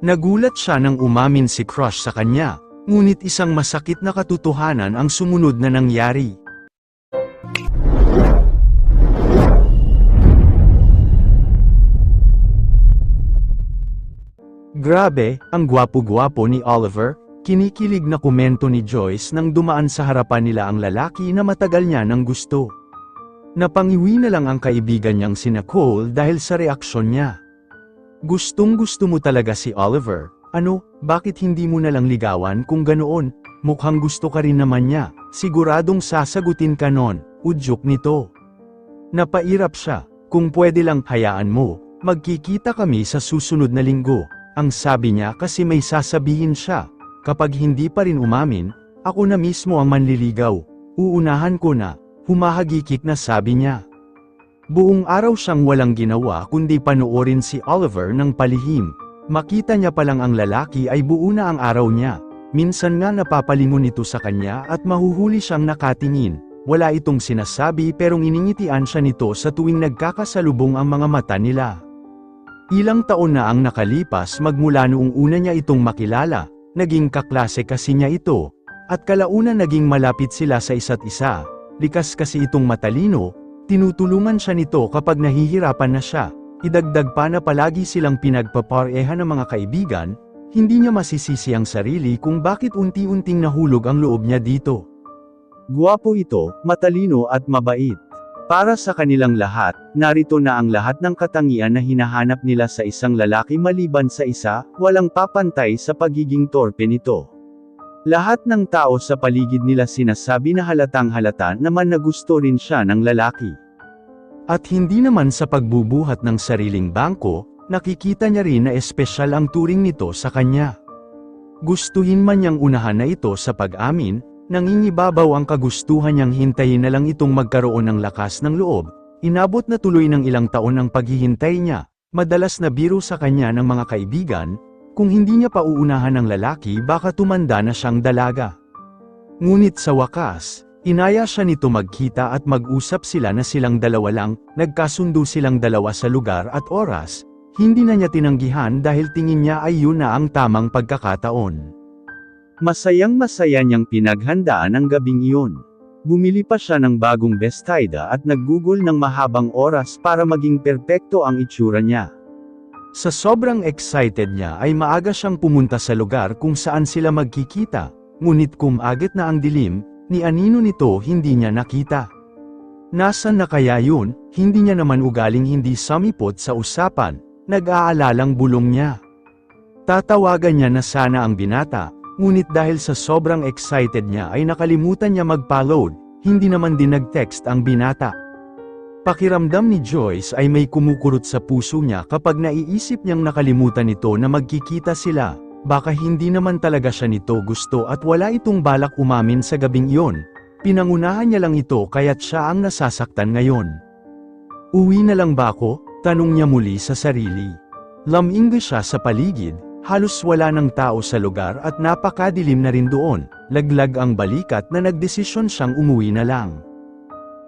Nagulat siya nang umamin si Crush sa kanya, ngunit isang masakit na katotohanan ang sumunod na nangyari. Grabe, ang gwapo-gwapo ni Oliver, kinikilig na komento ni Joyce nang dumaan sa harapan nila ang lalaki na matagal niya nang gusto. Napangiwi na lang ang kaibigan niyang sina Cole dahil sa reaksyon niya. Gustong-gusto mo talaga si Oliver, ano, bakit hindi mo na lang ligawan kung ganoon, mukhang gusto ka rin naman niya, siguradong sasagutin ka nun, udyok nito. Napairap siya, kung pwede lang hayaan mo, magkikita kami sa susunod na linggo. Ang sabi niya kasi may sasabihin siya, kapag hindi pa rin umamin, ako na mismo ang manliligaw, uunahan ko na, humahagikik na sabi niya. Buong araw siyang walang ginawa kundi panoorin si Oliver ng palihim, makita niya palang ang lalaki ay buo na ang araw niya, minsan nga napapalingon ito sa kanya at mahuhuli siyang nakatingin, wala itong sinasabi pero iningitian siya nito sa tuwing nagkakasalubong ang mga mata nila. Ilang taon na ang nakalipas magmula noong una niya itong makilala, naging kaklase kasi niya ito, at kalaunan naging malapit sila sa isa't isa, likas kasi itong matalino, tinutulungan siya nito kapag nahihirapan na siya, idagdag pa na palagi silang pinagpapareha ng mga kaibigan, hindi niya masisisi ang sarili kung bakit unti-unting nahulog ang loob niya dito. Guwapo ito, matalino at mabait. Para sa kanilang lahat, narito na ang lahat ng katangian na hinahanap nila sa isang lalaki maliban sa isa, walang papantay sa pagiging torpe nito. Lahat ng tao sa paligid nila sinasabi na halatang halata naman na gusto rin siya ng lalaki. At hindi naman sa pagbubuhat ng sariling bangko, nakikita niya rin na espesyal ang turing nito sa kanya. Gustuhin man niyang unahan na ito sa pag-amin, nangingibabaw ang kagustuhan niyang hintayin na lang itong magkaroon ng lakas ng loob, inabot na tuloy ng ilang taon ang paghihintay niya, madalas na biro sa kanya ng mga kaibigan, kung hindi niya pauunahan ng lalaki baka tumanda na siyang dalaga. Ngunit sa wakas, inaya siya nito magkita at mag-usap sila na silang dalawa lang, nagkasundo silang dalawa sa lugar at oras, hindi na niya tinanggihan dahil tingin niya ay yun na ang tamang pagkakataon. Masayang-masaya niyang pinaghandaan ang gabing iyon. Bumili pa siya ng bagong bestida at naggugol ng mahabang oras para maging perpekto ang itsura niya. Sa sobrang excited niya ay maaga siyang pumunta sa lugar kung saan sila magkikita, ngunit kumagit na ang dilim, ni anino nito hindi niya nakita. Nasaan na kaya yun, hindi niya naman ugaling hindi samipot sa usapan, nag-aalalang bulong niya. Tatawagan niya na sana ang binata, ngunit dahil sa sobrang excited niya ay nakalimutan niya mag-paload, hindi naman din nag-text ang binata. Pakiramdam ni Joyce ay may kumukurot sa puso niya kapag naiisip niyang nakalimutan ito na magkikita sila, baka hindi naman talaga siya nito gusto at wala itong balak umamin sa gabing iyon, pinangunahan niya lang ito kaya't siya ang nasasaktan ngayon. Uwi na lang ba ako? Tanong niya muli sa sarili. Laming siya sa paligid. Halos wala ng tao sa lugar at napakadilim na rin doon, laglag ang balikat na nagdesisyon siyang umuwi na lang.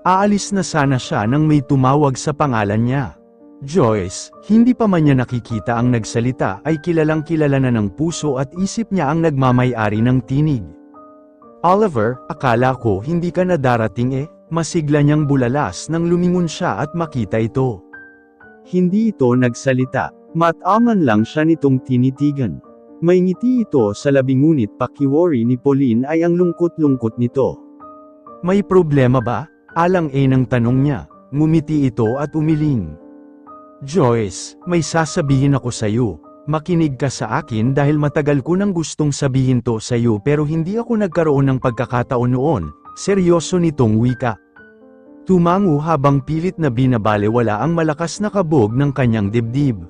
Aalis na sana siya nang may tumawag sa pangalan niya. Joyce, hindi pa man niya nakikita ang nagsalita ay kilalang kilala na ng puso at isip niya ang nagmamay-ari ng tinig. Oliver, akala ko hindi ka na darating masigla niyang bulalas nang lumingon siya at makita ito. Hindi ito nagsalita. Mataman lang siya nitong tinitigan. May ngiti ito sa labi ngunit pakiwori ni Pauline ay ang lungkot-lungkot nito. May problema ba? Alang ng tanong niya, ngumiti ito at umiling. Joyce, may sasabihin ako sa'yo, makinig ka sa akin dahil matagal ko nang gustong sabihin to sa'yo pero hindi ako nagkaroon ng pagkakataon noon, seryoso nitong wika. Tumango habang pilit na binabalewala ang malakas na kabog ng kanyang dibdib.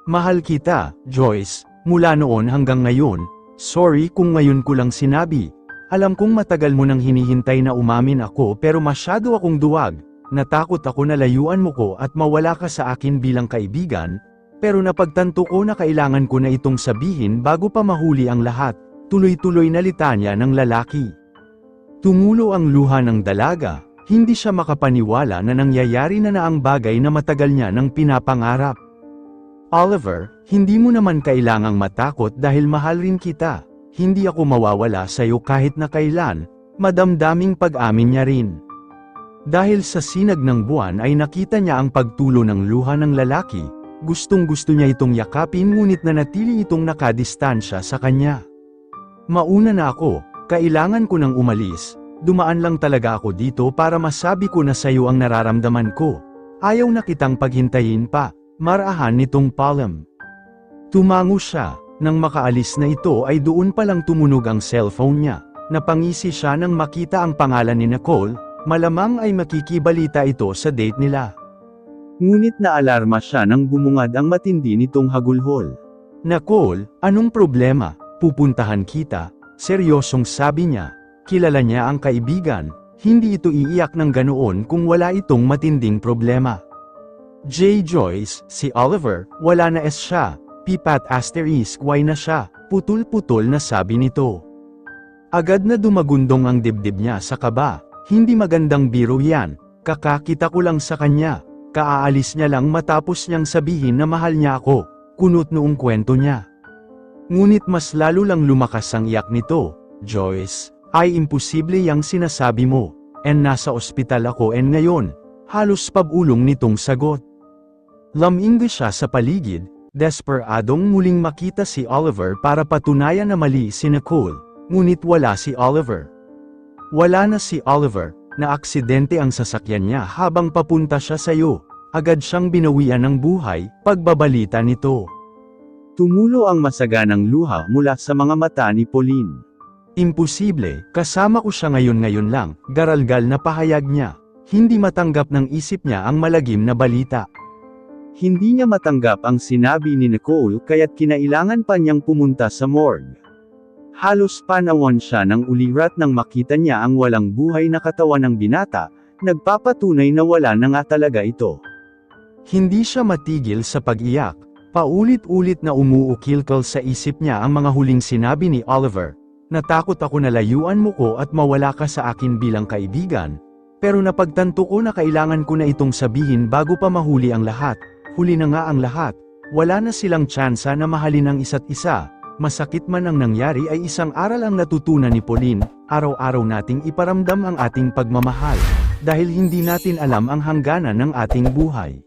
Mahal kita, Joyce, mula noon hanggang ngayon, sorry kung ngayon ko lang sinabi. Alam kong matagal mo nang hinihintay na umamin ako pero masyado akong duwag, natakot ako na layuan mo ko at mawala ka sa akin bilang kaibigan, pero napagtanto ko na kailangan ko na itong sabihin bago pa mahuli ang lahat, tuloy-tuloy na litanya ng lalaki. Tumulo ang luha ng dalaga, hindi siya makapaniwala na nangyayari na ang bagay na matagal niya nang pinapangarap. Oliver, hindi mo naman kailangang matakot dahil mahal rin kita. Hindi ako mawawala sa'yo kahit na kailan, madamdaming pag-amin niya rin. Dahil sa sinag ng buwan ay nakita niya ang pagtulo ng luha ng lalaki, gustong-gusto niya itong yakapin ngunit nanatili itong nakadistansya sa kanya. Mauna na ako, kailangan ko nang umalis, dumaan lang talaga ako dito para masabi ko na sa'yo ang nararamdaman ko. Ayaw na kitang paghintayin pa, marahan nitong Palm. Tumango siya, nang makaalis na ito ay doon palang tumunog ang cellphone niya. Napangisi siya nang makita ang pangalan ni Nicole, malamang ay makikibalita ito sa date nila. Ngunit naalarma siya nang bumungad ang matindi nitong hagulhol. Nicole, anong problema? Pupuntahan kita, seryosong sabi niya. Kilala niya ang kaibigan, hindi ito iiyak ng ganoon kung wala itong matinding problema. J. Joyce, si Oliver, wala na siya, pipat asterisk Y na siya, putol-putol na sabi nito. Agad na dumagundong ang dibdib niya sa kaba, hindi magandang biro yan, kakakita ko lang sa kanya, kaaalis niya lang matapos niyang sabihin na mahal niya ako, kunot noong kwento niya. Ngunit mas lalo lang lumakas ang iyak nito. Joyce, ay imposible yang sinasabi mo, and nasa ospital ako and ngayon, halos pabulong nitong sagot. Laminggo siya sa paligid, desperadong muling makita si Oliver para patunayan na mali si Nicole, ngunit wala si Oliver. Wala na si Oliver, na aksidente ang sasakyan niya habang papunta siya sayo, agad siyang binawian ng buhay, pagbabalita nito. Tumulo ang masaganang luha mula sa mga mata ni Pauline. Imposible, kasama ko siya ngayon lang, garalgal na pahayag niya. Hindi matanggap ng isip niya ang malagim na balita. Hindi niya matanggap ang sinabi ni Nicole kaya't kinailangan pa niyang pumunta sa morgue. Halos panawan siya ng ulirat nang makita niya ang walang buhay na katawan ng binata, nagpapatunay na wala na nga talaga ito. Hindi siya matigil sa pag-iyak, paulit-ulit na umuukilkal sa isip niya ang mga huling sinabi ni Oliver. Natakot ako na layuan mo ko at mawala ka sa akin bilang kaibigan, pero napagtanto ko na kailangan ko na itong sabihin bago pa mahuli ang lahat. Huli na nga ang lahat, wala na silang tsansa na mahalin ang isa't isa, masakit man ang nangyari ay isang aral ang natutunan ni Pauline, araw-araw nating iparamdam ang ating pagmamahal, dahil hindi natin alam ang hangganan ng ating buhay.